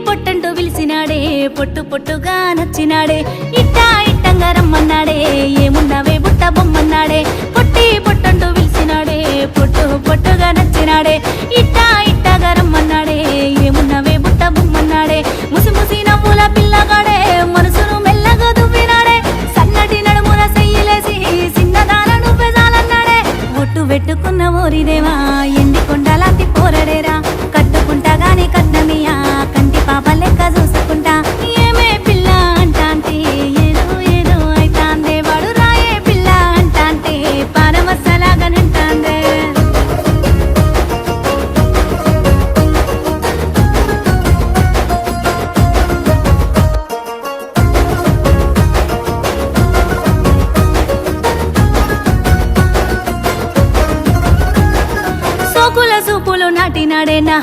పొట్టంటూ పిలిచినాడే పొట్టు పొట్టుగా నచ్చినాడే ఇట్టా ఇట్టంగా రమ్మన్నాడే ఏమున్నావే బుట్ట బొమ్మన్నాడే పొట్టి పొట్టంటూ పిలిచినాడే పొట్టు పొట్టుగా నచ్చినాడే ఇట్టా ఇట్టగా రమ్మన్నాడే ఏమున్నావే బుట్ట బొమ్మన్నాడే ముసి ముసి నవ్వుల పిల్లగాడే మనసును మెల్లగా దువ్వినాడే సన్నటి నడుమున సెయ్యిలేసి సిన్నదాన నువ్వే జాలన్నాడే ఒట్టు పెట్టుకున్న ఓరిదేవా ఎండి కొండలాంటి పోరడేరా కట్టుకుంటా గాని కన్నమియా కంటి పాప లెక్క చూసుకుంటా ఏమే పిల్ల అంటాంటే ఏదో ఏదో అయితాందే వాడు రాయే పిల్ల అంటాంటే పారమసలాగనంటాందే సోకుల సూపులు నాటినాడే నా